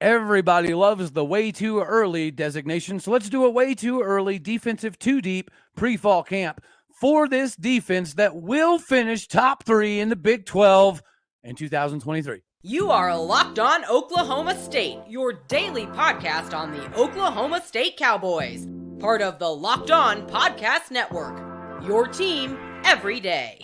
Everybody loves the way too early designation, so let's do a way too early defensive too deep pre-fall camp for this defense that will finish top 3 in the Big 12 in 2023. You are Locked On Oklahoma State, your daily podcast on the Oklahoma State Cowboys, part of the Locked On Podcast Network, your team every day.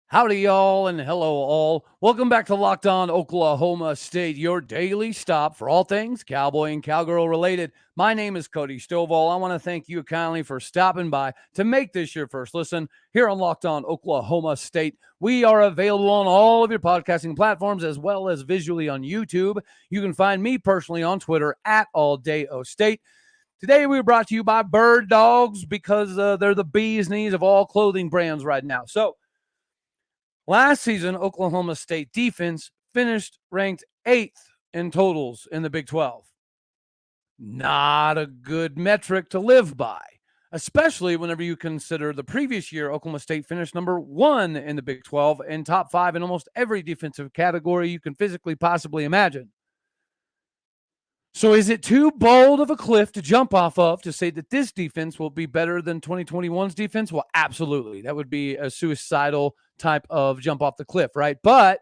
Howdy, y'all, and hello, all. Welcome back to Locked On Oklahoma State, your daily stop for all things Cowboy and Cowgirl related. My name is Cody Stovall. I want to thank you kindly for stopping by to make this your first listen here on Locked On Oklahoma State. We are available on all of your podcasting platforms as well as visually on YouTube. You can find me personally on Twitter at AllDayOState. Today, we are brought to you by Birddogs because they're the bee's knees of all clothing brands right now. So, last season, Oklahoma State defense finished ranked 8th in totals in the Big 12. Not a good metric to live by, especially whenever you consider the previous year Oklahoma State finished number 1 in the Big 12 and top 5 in almost every defensive category you can physically possibly imagine. So is it too bold of a cliff to jump off of to say that this defense will be better than 2021's defense? Well, absolutely. That would be a suicidal type of jump off the cliff, right? But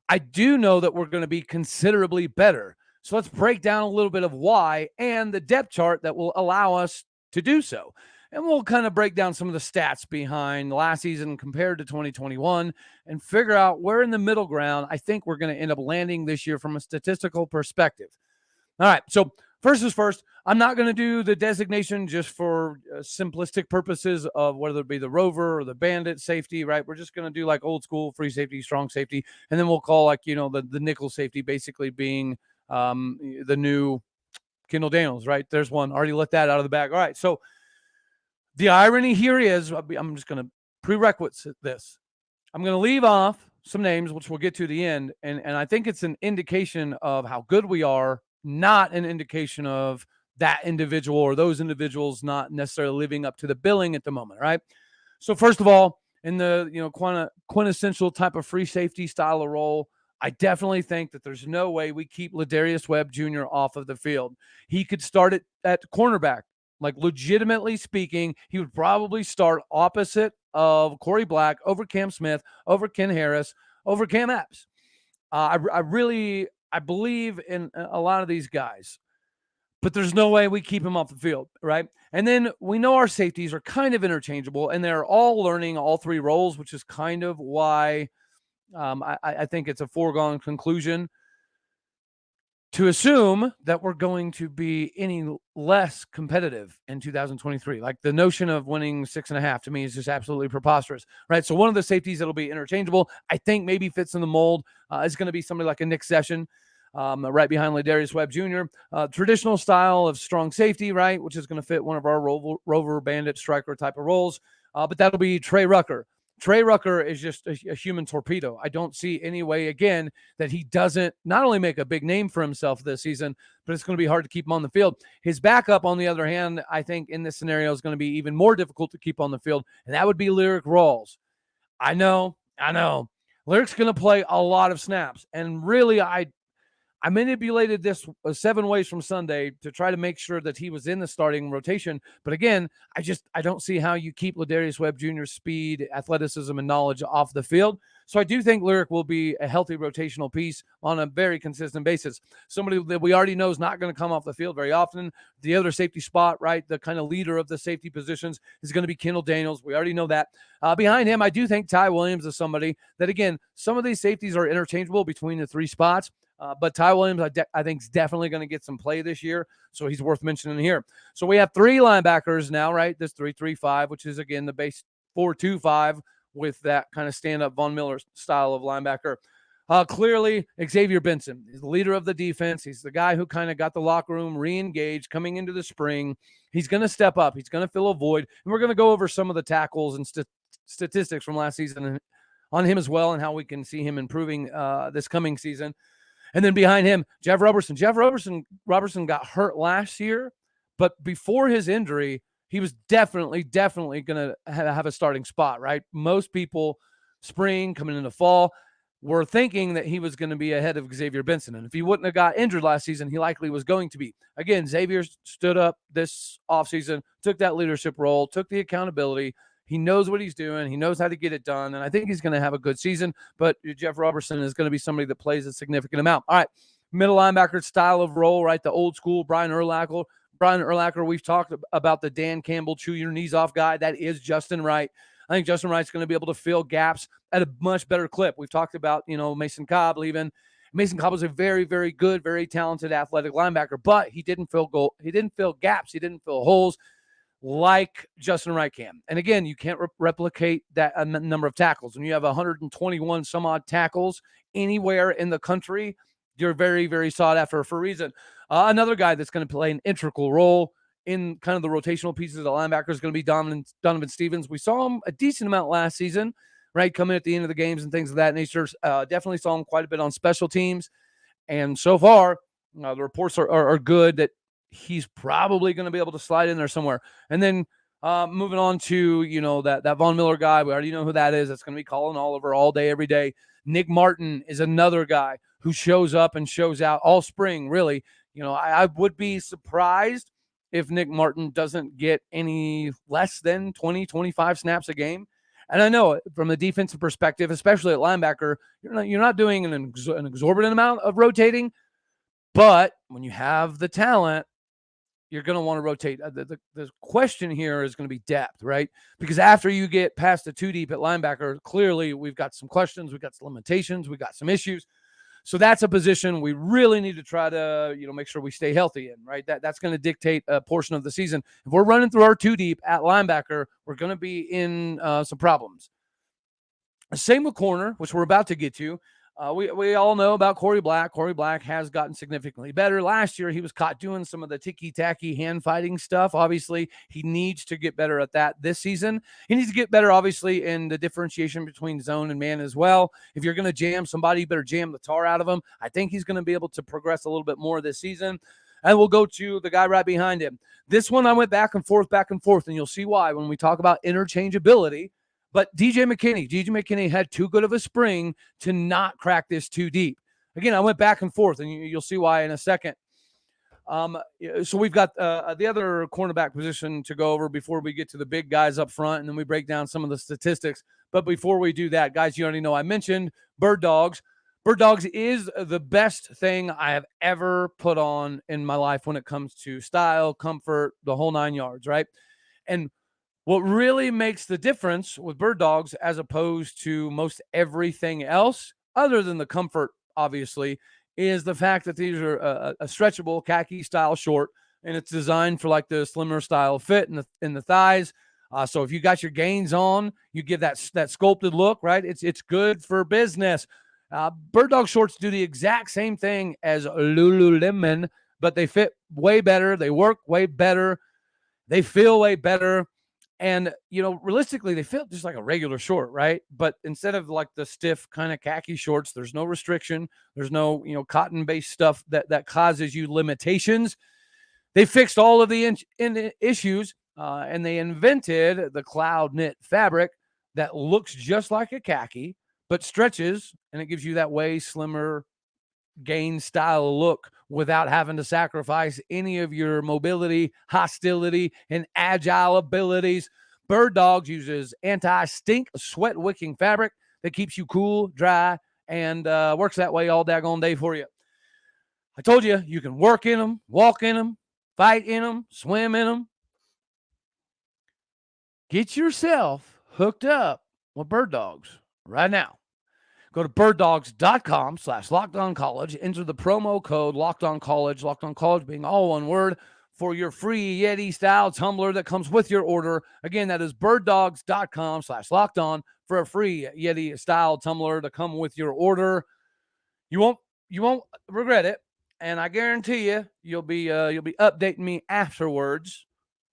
I do know that we're going to be considerably better. So let's break down a little bit of why and the depth chart that will allow us to do so. And we'll kind of break down some of the stats behind last season compared to 2021 and figure out where in the middle ground I think we're going to end up landing this year from a statistical perspective. All right, so first is first, I'm not going to do the designation just for simplistic purposes of whether it be the rover or the bandit safety, right? We're just going to do like old school free safety, strong safety, and then we'll call like, the nickel safety basically being the new Kendal Daniels, right? There's one. Already let that out of the bag. All right, so the irony here is, I'm just going to prerequisite this. I'm going to leave off some names, which we'll get to the end, and I think it's an indication of how good we are, not an indication of that individual or those individuals not necessarily living up to the billing at the moment, right? So first of all, in the quintessential type of free safety style of role, I definitely think that there's no way we keep Ladarius Webb Jr. off of the field. He could start it at cornerback. Like, legitimately speaking, he would probably start opposite of Corey Black, over Cam Smith, over Ken Harris, over Cam Epps. I believe in a lot of these guys, but there's no way we keep him off the field, right? And then we know our safeties are kind of interchangeable, and they're all learning all 3 roles, which is kind of why I think it's a foregone conclusion to assume that we're going to be any less competitive in 2023. Like, the notion of winning 6.5 to me is just absolutely preposterous, right? So one of the safeties that'll be interchangeable, I think maybe fits in the mold, is going to be somebody like a Nick Session, right behind Ladarius Webb Jr. Traditional style of strong safety, right, which is going to fit one of our rover, bandit, striker type of roles. But that'll be Trey Rucker. Trey Rucker is just a human torpedo. I don't see any way, again, that he doesn't not only make a big name for himself this season, but it's going to be hard to keep him on the field. His backup, on the other hand, I think in this scenario is going to be even more difficult to keep on the field, and that would be Lyric Rawls. I know. Lyric's going to play a lot of snaps, and really, I manipulated this 7 ways from Sunday to try to make sure that he was in the starting rotation. But again, I don't see how you keep Ladarius Webb Jr.'s speed, athleticism, and knowledge off the field. So I do think Lyric will be a healthy rotational piece on a very consistent basis. Somebody that we already know is not going to come off the field very often. The other safety spot, right, the kind of leader of the safety positions is going to be Kendal Daniels. We already know that. Behind him, I do think Ty Williams is somebody that, again, some of these safeties are interchangeable between the 3 spots. But Ty Williams, I think, is definitely going to get some play this year, so he's worth mentioning here. So we have 3 linebackers now, right? This 3-3-5, which is, again, the base 4-2-5 with that kind of stand-up Von Miller style of linebacker. Clearly, Xavier Benson is the leader of the defense. He's the guy who kind of got the locker room re-engaged coming into the spring. He's going to step up. He's going to fill a void. And we're going to go over some of the tackles and statistics from last season on him as well and how we can see him improving this coming season. And then behind him, Jeff Robertson. Robertson got hurt last year, but before his injury, he was definitely going to have a starting spot, right? Most people, spring, coming into fall, were thinking that he was going to be ahead of Xavier Benson. And if he wouldn't have got injured last season, he likely was going to be. Again, Xavier stood up this offseason, took that leadership role, took the accountability. He knows what he's doing. He knows how to get it done. And I think he's going to have a good season. But Jeff Robertson is going to be somebody that plays a significant amount. All right, middle linebacker style of role, right? The old school Bryan Urlacher, we've talked about the Dan Campbell chew your knees off guy. That is Justin Wright. I think Justin Wright's going to be able to fill gaps at a much better clip. We've talked about, Mason Cobb leaving. Mason Cobb was a very, very good, very talented athletic linebacker, but he didn't fill gaps. He didn't fill holes like Justin Wright can. And again, you can't replicate that number of tackles. When you have 121 some odd tackles anywhere in the country, you're very, very sought after for a reason. Another guy that's going to play an integral role in kind of the rotational pieces of the linebacker is going to be Donovan Stevens. We saw him a decent amount last season, right? Coming at the end of the games and things of that nature. Definitely saw him quite a bit on special teams. And so far, the reports are good that he's probably going to be able to slide in there somewhere. And then moving on to, that Von Miller guy. We already know who that is. That's going to be Colin Oliver all day, every day. Nick Martin is another guy who shows up and shows out all spring, really. I would be surprised if Nick Martin doesn't get any less than 20, 25 snaps a game. And I know from the defensive perspective, especially at linebacker, you're not doing an exorbitant amount of rotating, but when you have the talent, you're going to want to rotate. The question here is going to be depth, right? Because after you get past the two deep at linebacker, clearly we've got some questions, we've got some limitations, we've got some issues. So that's a position we really need to try to, make sure we stay healthy in, right? That's going to dictate a portion of the season. If we're running through our two deep at linebacker, we're going to be in some problems. Same with corner, which we're about to get to. We all know about Corey Black. Corey Black has gotten significantly better. Last year, he was caught doing some of the ticky-tacky hand-fighting stuff. Obviously, he needs to get better at that this season. He needs to get better, obviously, in the differentiation between zone and man as well. If you're going to jam somebody, you better jam the tar out of him. I think he's going to be able to progress a little bit more this season. And we'll go to the guy right behind him. This one I went back and forth, and you'll see why when we talk about interchangeability. But DJ McKinney had too good of a spring to not crack this too deep. Again, I went back and forth, and you'll see why in a second. So we've got the other cornerback position to go over before we get to the big guys up front, and then we break down some of the statistics. But before we do that, guys, you already know I mentioned Birddogs. Birddogs is the best thing I have ever put on in my life when it comes to style, comfort, the whole 9 yards, right? And what really makes the difference with Birddogs as opposed to most everything else, other than the comfort, obviously, is the fact that these are a stretchable khaki style short, and it's designed for like the slimmer style fit in the thighs. So if you got your gains on, you give that sculpted look, right? It's good for business. Birddog shorts do the exact same thing as Lululemon, but they fit way better. They work way better. They feel way better. And, realistically, they feel just like a regular short, right? But instead of like the stiff kind of khaki shorts, there's no restriction. There's no, cotton-based stuff that causes you limitations. They fixed all of the issues, and they invented the cloud knit fabric that looks just like a khaki, but stretches, and it gives you that way slimmer, gain style look without having to sacrifice any of your mobility, hostility, and agile abilities. Birddogs uses anti-stink sweat wicking fabric that keeps you cool, dry, and works that way all daggone day for you. I told you, you can work in them, walk in them, fight in them, swim in them. Get yourself hooked up with Birddogs right now. Go to birddogs.com/LockedOnCollege. Enter the promo code LockedOnCollege, LockedOnCollege being all one word, for your free Yeti-style tumbler that comes with your order. Again, that is birddogs.com/LockedOn for a free Yeti-style tumbler to come with your order. You won't regret it, and I guarantee you'll be updating me afterwards,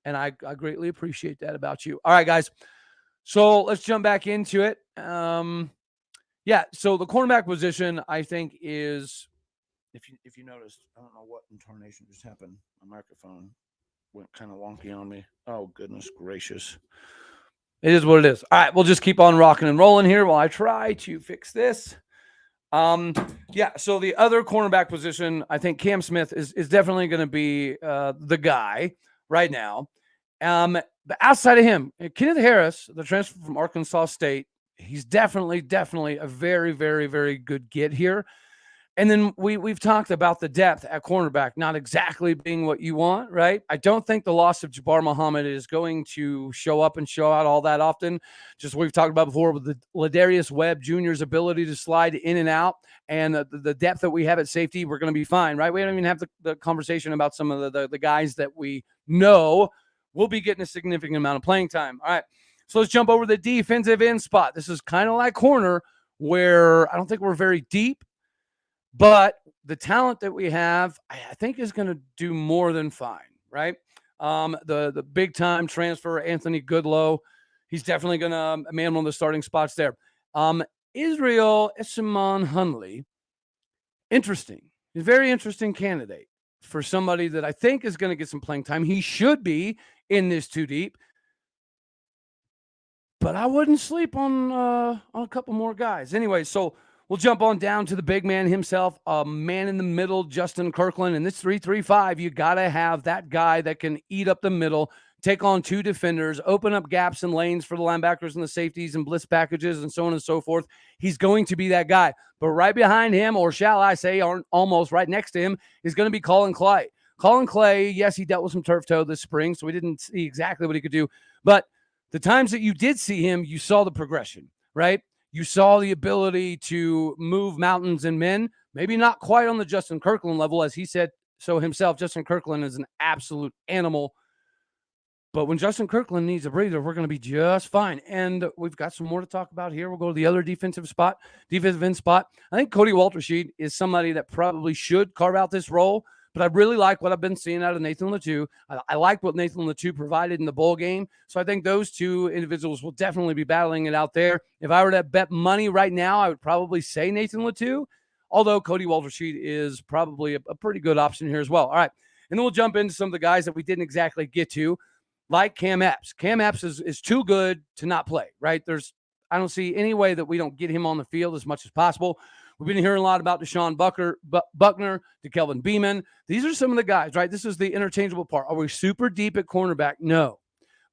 and I greatly appreciate that about you. All right, guys. So let's jump back into it. Yeah, so the cornerback position, I think, is if you noticed, I don't know what intonation just happened. My microphone went kind of wonky on me. Oh, goodness gracious. It is what it is. All right, we'll just keep on rocking and rolling here while I try to fix this. Yeah, so the other cornerback position, I think Cam Smith is definitely going to be the guy right now. But outside of him, Kenneth Harris, the transfer from Arkansas State, he's definitely a very, very, very good get here. And then we've talked about the depth at cornerback not exactly being what you want, right? I don't think the loss of Jabbar Muhammad is going to show up and show out all that often. Just what we've talked about before with the Ladarius Webb Jr.'s ability to slide in and out and the depth that we have at safety, we're going to be fine, right? We don't even have the conversation about some of the guys that we know will be getting a significant amount of playing time. All right, so let's jump over the defensive end spot. This is kind of like corner where I don't think we're very deep. But the talent that we have, I think, is going to do more than fine, right? The big time transfer, Anthony Goodlowe, he's definitely going to man one of the starting spots there. Israel Esiman Hunley, interesting. He's a very interesting candidate for somebody that I think is going to get some playing time. He should be in this two deep. But I wouldn't sleep on a couple more guys. Anyway, so we'll jump on down to the big man himself, a man in the middle, Justin Kirkland. In this 3-3-5, you got to have that guy that can eat up the middle, take on two defenders, open up gaps and lanes for the linebackers and the safeties and blitz packages and so on and so forth. He's going to be that guy. But right behind him, or shall I say almost right next to him, is going to be Colin Clay. Colin Clay, yes, he dealt with some turf toe this spring, so we didn't see exactly what he could do. But the times that you did see him, you saw the progression, right? You saw the ability to move mountains and men, maybe not quite on the Justin Kirkland level, as he said so himself. Justin Kirkland is an absolute animal. But when Justin Kirkland needs a breather, we're going to be just fine. And we've got some more to talk about here. We'll go to the other defensive end spot. I think Cody Waltersheed is somebody that probably should carve out this role. But I really like what I've been seeing out of Nathan Latu. I like what Nathan Latu provided in the bowl game. So I think those two individuals will definitely be battling it out there. If I were to bet money right now, I would probably say Nathan Latu, although Cody Waltersheed is probably a pretty good option here as well. All right. And then we'll jump into some of the guys that we didn't exactly get to, like Cam Epps. Cam Epps is too good to not play, right? I don't see any way that we don't get him on the field as much as possible. We've been hearing a lot about Deshaun Buckner, to Kelvin Beeman. These are some of the guys, right? This is the interchangeable part. Are we super deep at cornerback? No.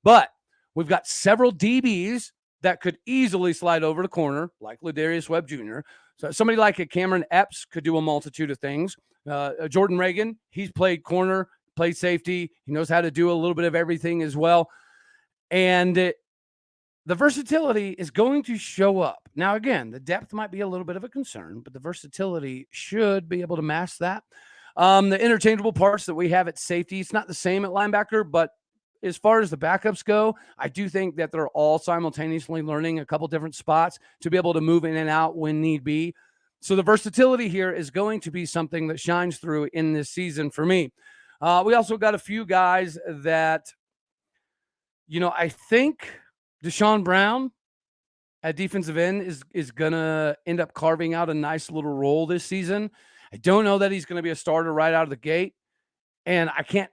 But we've got several DBs that could easily slide over to corner, like Ladarius Webb Jr. So somebody like a Cameron Epps could do a multitude of things. Jordan Reagan, he's played corner, played safety. He knows how to do a little bit of everything as well. And the versatility is going to show up. Now, again, the depth might be a little bit of a concern, but the versatility should be able to mask that. The interchangeable parts that we have at safety, it's not the same at linebacker, but as far as the backups go, I do think that they're all simultaneously learning a couple different spots to be able to move in and out when need be. So the versatility here is going to be something that shines through in this season for me. We also got a few guys that, I think Deshaun Brown at defensive end is going to end up carving out a nice little role this season. I don't know that he's going to be a starter right out of the gate, and I can't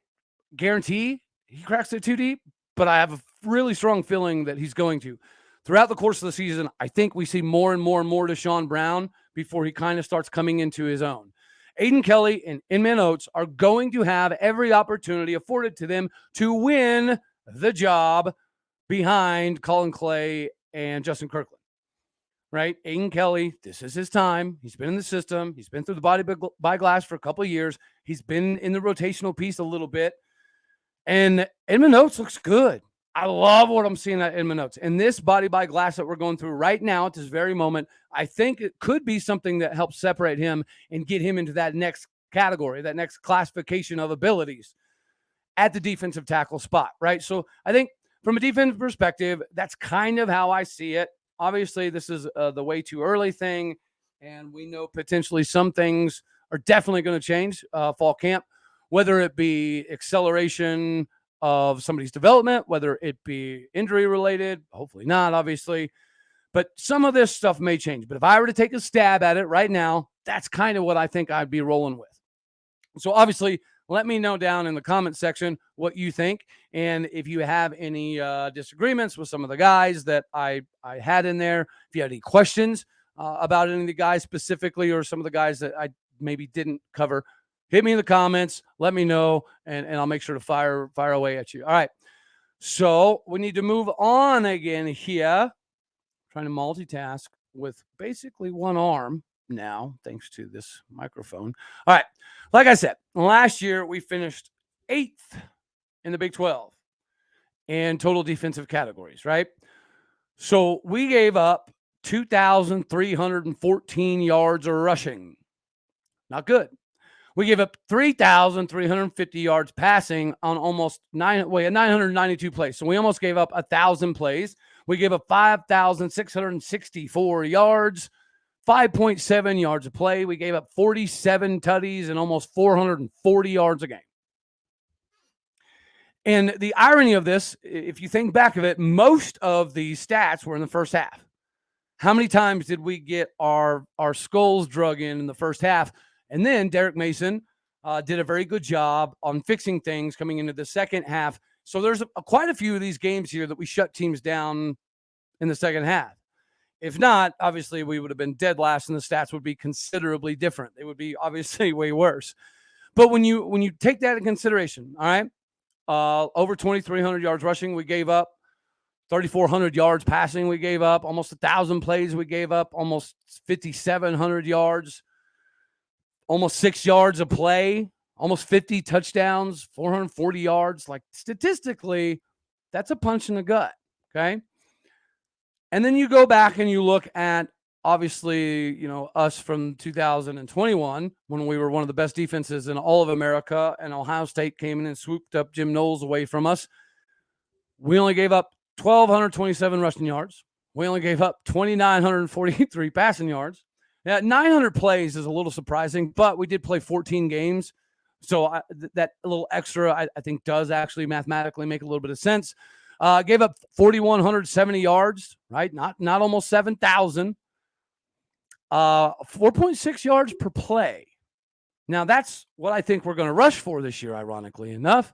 guarantee he cracks it too deep, but I have a really strong feeling that he's going to. Throughout the course of the season, I think we see more and more and more Deshaun Brown before he kind of starts coming into his own. Aiden Kelly and Inman Oates are going to have every opportunity afforded to them to win the job behind Colin Clay and Justin Kirkland, right? Aiden Kelly, this is his time. He's been in the system. He's been through the body by glass for a couple of years. He's been in the rotational piece a little bit. And Inman Oates looks good. I love what I'm seeing at Inman Oates. And this body by glass that we're going through right now at this very moment, I think it could be something that helps separate him and get him into that next category, that next classification of abilities at the defensive tackle spot, right? So I think from a defensive perspective, that's kind of how I see it. Obviously, this is the way too early thing, and we know potentially some things are definitely going to change fall camp, whether it be acceleration of somebody's development, whether it be injury related, hopefully not, obviously. But some of this stuff may change. But if I were to take a stab at it right now, that's kind of what I think I'd be rolling with. So obviously, let me know down in the comment section what you think. And if you have any disagreements with some of the guys that I had in there, if you had any questions about any of the guys specifically, or some of the guys that I maybe didn't cover, hit me in the comments, let me know, and I'll make sure to fire away at you. All right. So we need to move on again here. Trying to multitask with basically one arm now, thanks to this microphone. All right. Like I said, last year we finished 8th in the Big 12 in total defensive categories, right? So we gave up 2,314 yards of rushing. Not good. We gave up 3,350 yards passing on almost 992 plays. So we almost gave up 1,000 plays. We gave up 5,664 yards, 5.7 yards a play. We gave up 47 tutties and almost 440 yards a game. And the irony of this, if you think back of it, most of these stats were in the first half. How many times did we get our skulls drug in the first half? And then Derek Mason did a very good job on fixing things coming into the second half. So there's quite a few of these games here that we shut teams down in the second half. If not, obviously we would have been dead last and the stats would be considerably different. They would be obviously way worse. But when you take that into consideration, all right, over 2,300 yards rushing, we gave up 3,400 yards passing. We gave up almost 1,000 plays. We gave up almost 5,700 yards, almost 6 yards a play, almost 50 touchdowns, 440 yards. Like statistically, that's a punch in the gut. Okay. And then you go back and you look at, obviously, us from 2021, when we were one of the best defenses in all of America, and Ohio State came in and swooped up Jim Knowles away from us. We only gave up 1,227 rushing yards. We only gave up 2,943 passing yards. Now, 900 plays is a little surprising, but we did play 14 games. So that a little extra, I think, does actually mathematically make a little bit of sense. Gave up 4,170 yards, right? Not almost 7,000. 4.6 yards per play. Now, that's what I think we're going to rush for this year, ironically enough.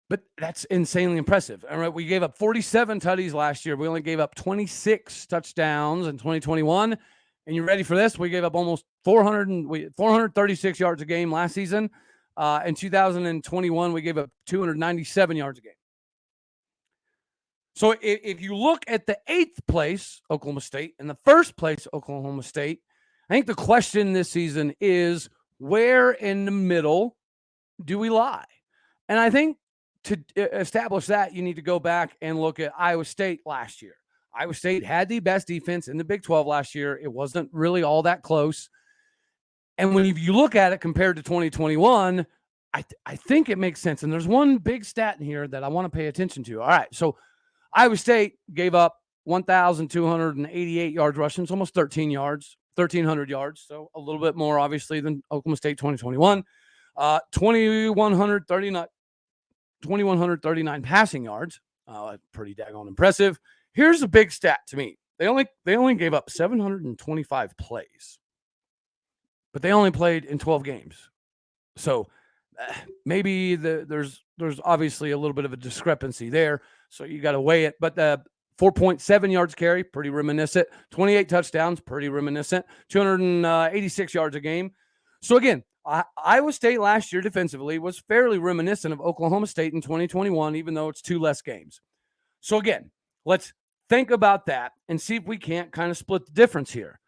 But that's insanely impressive. All right, we gave up 47 tutties last year. We only gave up 26 touchdowns in 2021. And you ready for this? We gave up almost 436 yards a game last season. In 2021, we gave up 297 yards a game. So if you look at the 8th place, Oklahoma State, and the 1st place, Oklahoma State, I think the question this season is, where in the middle do we lie? And I think to establish that, you need to go back and look at Iowa State last year. Iowa State had the best defense in the Big 12 last year. It wasn't really all that close. And when you look at it compared to 2021, I think it makes sense. And there's one big stat in here that I want to pay attention to. All right, so Iowa State gave up 1,288 yards rushing, so almost 1,300 yards. So a little bit more, obviously, than Oklahoma State 2021. 2,139 passing yards. Pretty daggone impressive. Here's a big stat to me. They only gave up 725 plays, but they only played in 12 games. So maybe there's obviously a little bit of a discrepancy there. So you got to weigh it. But the 4.7 yards carry, pretty reminiscent. 28 touchdowns, pretty reminiscent. 286 yards a game. So again, Iowa State last year defensively was fairly reminiscent of Oklahoma State in 2021, even though it's 2 less games. So again, let's think about that and see if we can't kind of split the difference here.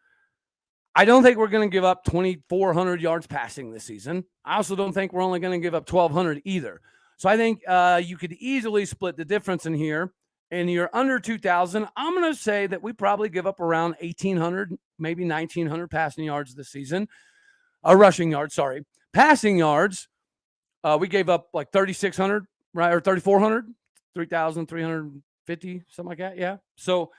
I don't think we're going to give up 2,400 yards passing this season. I also don't think we're only going to give up 1,200 either. So I think you could easily split the difference in here. And you're under 2,000. I'm going to say that we probably give up around 1,800, maybe 1,900 passing yards this season. Rushing yards, sorry. Passing yards, we gave up like 3,600, right? Or 3,400, 3,350, something like that. Yeah. So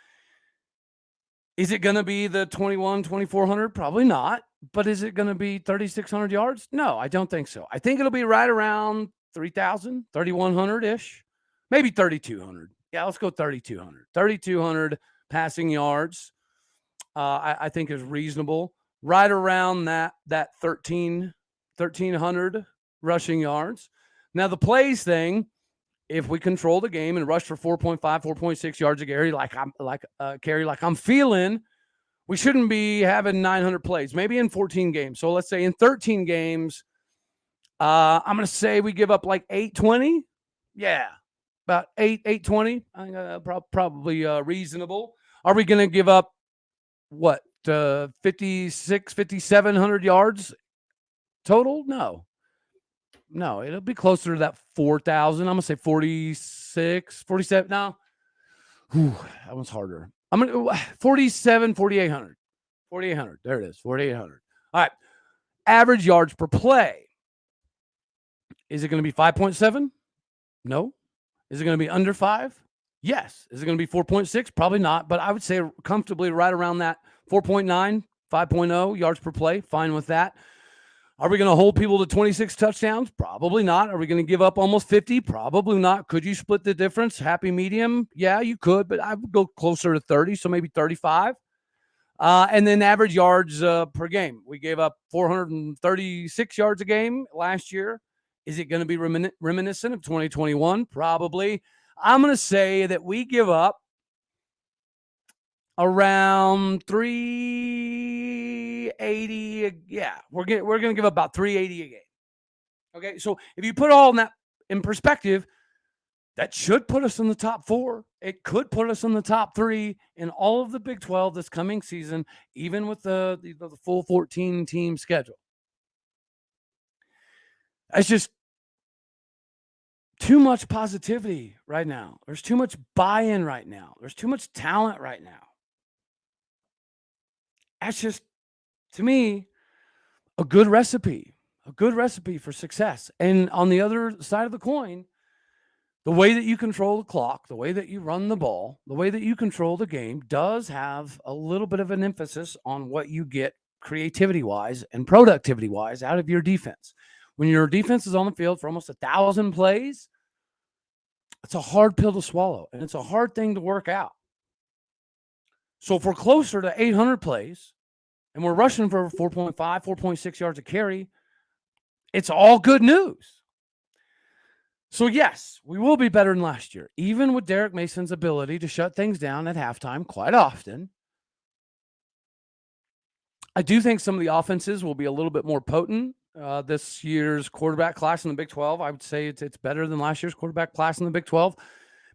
is it going to be the 2,400? Probably not. But is it going to be 3,600 yards? No, I don't think so. I think it'll be right around 3,000, 3,100-ish, maybe 3,200. Yeah, let's go 3,200. 3,200 passing yards, I think is reasonable. Right around that 1,300 rushing yards. Now, the plays thing, if we control the game and rush for 4.5, 4.6 yards a carry, like I'm feeling, we shouldn't be having 900 plays, maybe in 14 games. So let's say in 13 games, I'm going to say we give up like 820. Yeah, about 820. I think probably reasonable. Are we going to give up what, 5,700 yards total? No, it'll be closer to that 4,000. I'm going to say 46, 47. No, that one's harder. I'm going to 47, 4,800. 4,800. There it is, 4,800. All right. Average yards per play. Is it going to be 5.7? No. Is it going to be under 5? Yes. Is it going to be 4.6? Probably not, but I would say comfortably right around that 4.9, 5.0 yards per play. Fine with that. Are we going to hold people to 26 touchdowns? Probably not. Are we going to give up almost 50? Probably not. Could you split the difference? Happy medium? Yeah, you could, but I would go closer to 30, so maybe 35. And then average yards per game. We gave up 436 yards a game last year. Is it going to be reminiscent of 2021? Probably. I'm going to say that we give up around 380. Yeah, we're going to give up about 380 a game. Okay, so if you put all that in perspective, that should put us in the top 4. It could put us in the top 3 in all of the Big 12 this coming season, even with the full 14-team schedule. It's just too much positivity right now. There's too much buy-in right now. There's too much talent right now. That's just, to me, a good recipe for success. And on the other side of the coin, the way that you control the clock, the way that you run the ball, the way that you control the game does have a little bit of an emphasis on what you get creativity-wise and productivity-wise out of your defense. When your defense is on the field for almost 1,000 plays, it's a hard pill to swallow, and it's a hard thing to work out. So if we're closer to 800 plays and we're rushing for 4.5, 4.6 yards a carry, it's all good news. So yes, we will be better than last year, even with Derek Mason's ability to shut things down at halftime quite often. I do think some of the offenses will be a little bit more potent. This year's quarterback class in the Big 12, I would say it's better than last year's quarterback class in the Big 12.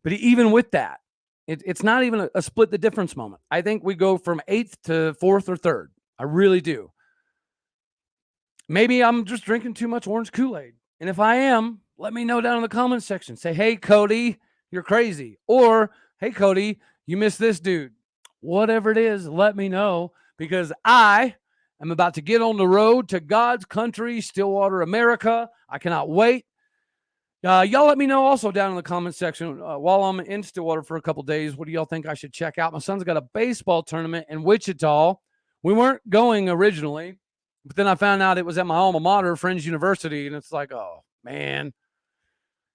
But even with that, it's not even a split the difference moment. I think we go from 8th to 4th or 3rd. I really do. Maybe I'm just drinking too much orange Kool-Aid. And if I am, let me know down in the comments section. Say, hey, Cody, you're crazy. Or, hey, Cody, you missed this dude. Whatever it is, let me know, because I'm about to get on the road to God's country, Stillwater, America. I cannot wait. Y'all let me know also down in the comment section while I'm in Stillwater for a couple days. What do y'all think I should check out? My son's got a baseball tournament in Wichita. We weren't going originally, but then I found out it was at my alma mater, Friends University, and it's like, oh, man,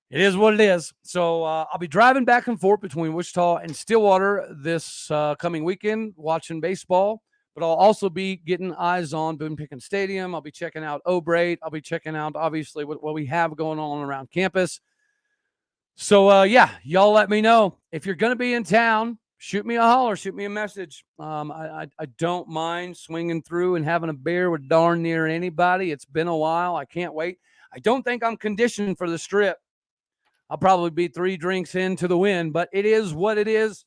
it is what it is. So I'll be driving back and forth between Wichita and Stillwater this coming weekend watching baseball. But I'll also be getting eyes on Boone Pickens Stadium. I'll be checking out O'Brate. I'll be checking out, obviously, what we have going on around campus. So, yeah, y'all let me know. If you're going to be in town, shoot me a holler, shoot me a message. I don't mind swinging through and having a beer with darn near anybody. It's been a while. I can't wait. I don't think I'm conditioned for the Strip. I'll probably be 3 drinks into the wind, but it is what it is.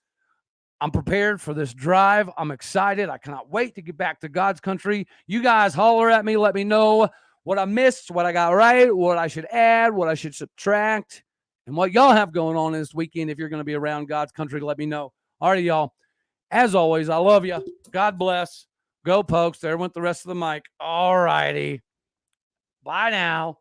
I'm prepared for this drive. I'm excited. I cannot wait to get back to God's country. You guys holler at me. Let me know what I missed, what I got right, what I should add, what I should subtract, and what y'all have going on this weekend. If you're going to be around God's country, let me know. All right, y'all. As always, I love you. God bless. Go Pokes. There went the rest of the mic. All righty. Bye now.